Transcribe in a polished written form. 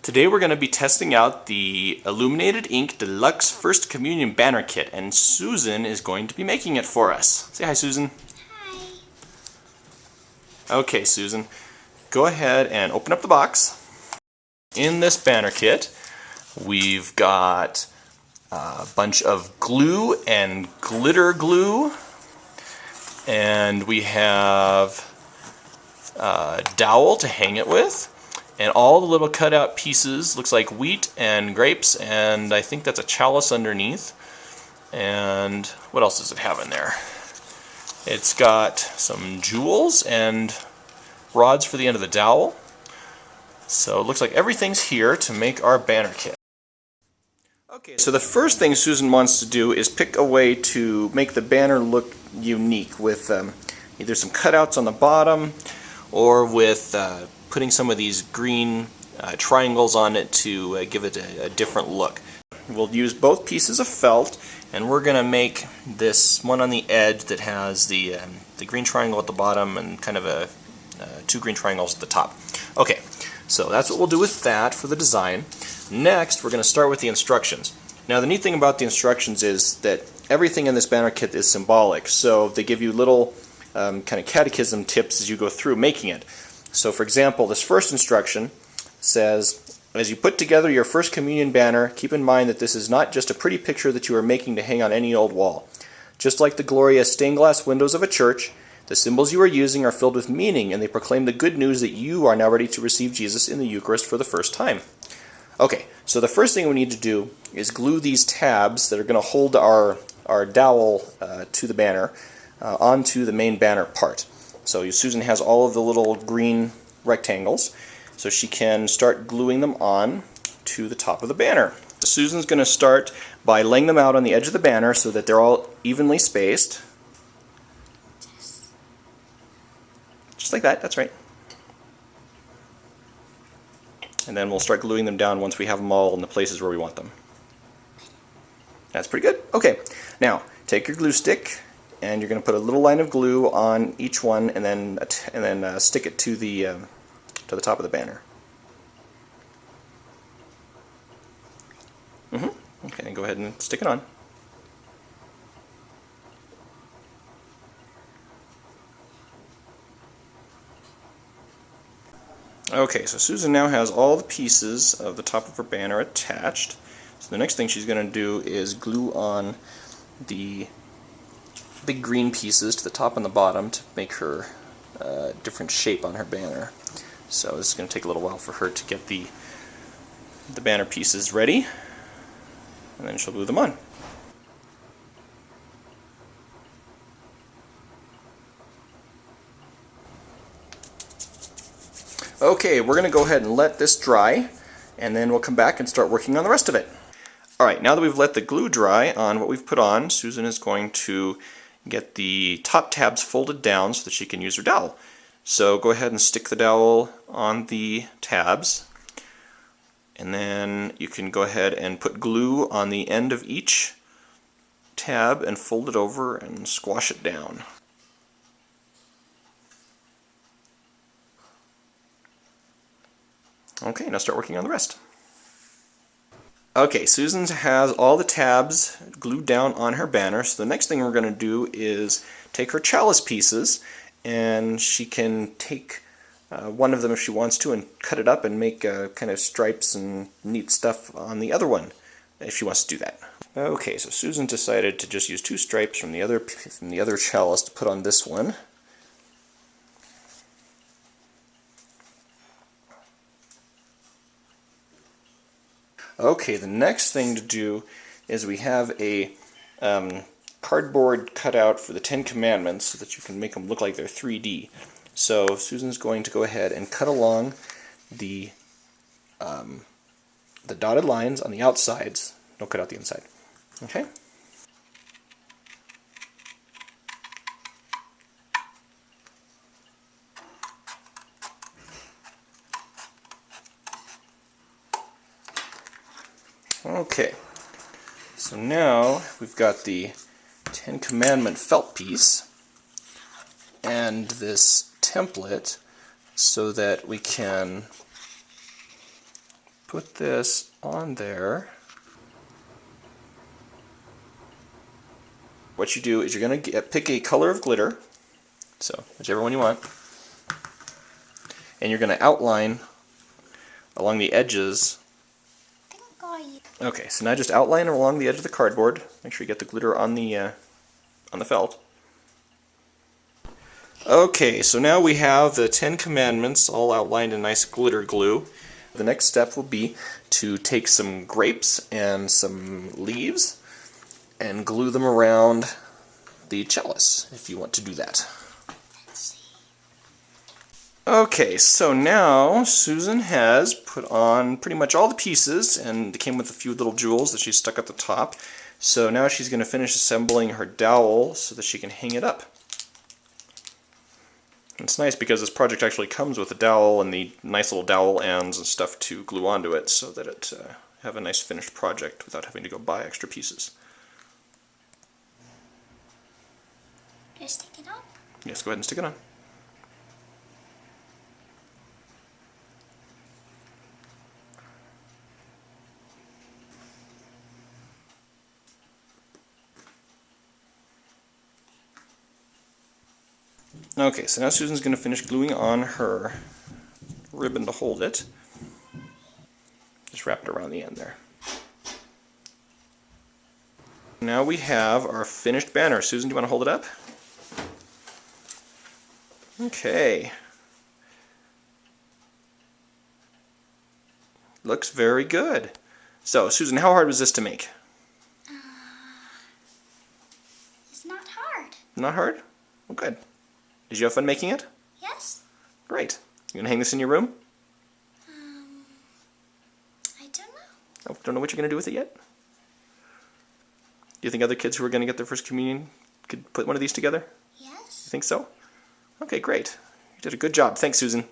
Today we're going to be testing out the Illuminated Ink Deluxe First Communion Banner Kit, and Susan is going to be making it for us. Say hi, Susan. Hi. Okay, Susan, go ahead and open up the box. In this banner kit, we've got a bunch of glue and glitter glue, and we have a dowel to hang it with. And all the little cutout pieces looks like wheat and grapes, and I think that's a chalice underneath. And what else does it have in there? It's got some jewels and rods for the end of the dowel. So it looks like everything's here to make our banner kit. Okay, so the first thing Susan wants to do is pick a way to make the banner look unique with either some cutouts on the bottom or with putting some of these green triangles on it to give it a different look. We'll use both pieces of felt, and we're going to make this one on the edge that has the green triangle at the bottom and kind of two green triangles at the top. Okay, so that's what we'll do with that for the design. Next, we're going to start with the instructions. Now, the neat thing about the instructions is that everything in this banner kit is symbolic, so they give you little kind of catechism tips as you go through making it. So, for example, this first instruction says, as you put together your First Communion banner, keep in mind that this is not just a pretty picture that you are making to hang on any old wall. Just like the glorious stained glass windows of a church, the symbols you are using are filled with meaning, and they proclaim the good news that you are now ready to receive Jesus in the Eucharist for the first time. Okay, so the first thing we need to do is glue these tabs that are going to hold our dowel to the banner onto the main banner part. So Susan has all of the little green rectangles, so she can start gluing them on to the top of the banner. Susan's going to start by laying them out on the edge of the banner so that they're all evenly spaced. Just like that, that's right. And then we'll start gluing them down once we have them all in the places where we want them. That's pretty good. Okay, now take your glue stick, and you're going to put a little line of glue on each one, and then stick it to the top of the banner. Okay, go ahead and stick it on. Okay, so Susan now has all the pieces of the top of her banner attached. So the next thing she's going to do is glue on the big green pieces to the top and the bottom to make her different shape on her banner. So this is going to take a little while for her to get the banner pieces ready, and then she'll glue them on. Okay, we're going to go ahead and let this dry, and then we'll come back and start working on the rest of it. Alright, now that we've let the glue dry on what we've put on, Susan is going to get the top tabs folded down so that she can use her dowel. So go ahead and stick the dowel on the tabs, and then you can go ahead and put glue on the end of each tab and fold it over and squash it down. Okay, now start working on the rest. Okay, Susan has all the tabs glued down on her banner, so the next thing we're going to do is take her chalice pieces, and she can take one of them if she wants to and cut it up and make kind of stripes and neat stuff on the other one if she wants to do that. Okay, so Susan decided to just use two stripes from the other chalice to put on this one. Okay, the next thing to do is we have a cardboard cutout for the Ten Commandments so that you can make them look like they're 3D. So Susan's going to go ahead and cut along the dotted lines on the outsides. Don't cut out the inside. Okay? Okay, so now we've got the Ten Commandment felt piece and this template so that we can put this on there, what you do is you're going to pick a color of glitter, so whichever one you want, and you're going to outline along the edges. Okay, so now just outline along the edge of the cardboard. Make sure you get the glitter on the felt. Okay, so now we have the 10 Commandments all outlined in nice glitter glue. The next step will be to take some grapes and some leaves and glue them around the chalice, if you want to do that. Okay, so now Susan has put on pretty much all the pieces, and it came with a few little jewels that she stuck at the top. So now she's going to finish assembling her dowel so that she can hang it up. It's nice because this project actually comes with a dowel and the nice little dowel ends and stuff to glue onto it so that it have a nice finished project without having to go buy extra pieces. Just stick it on? Yes, go ahead and stick it on. Okay, so now Susan's going to finish gluing on her ribbon to hold it. Just wrap it around the end there. Now we have our finished banner. Susan, do you want to hold it up? Okay. Looks very good. So, Susan, how hard was this to make? It's not hard. Not hard? Well, good. Did you have fun making it? Yes. Great. You gonna hang this in your room? I don't know. Oh, don't know what you're gonna do with it yet? Do you think other kids who are gonna get their first communion could put one of these together? Yes. You think so? Okay, great. You did a good job. Thanks, Susan.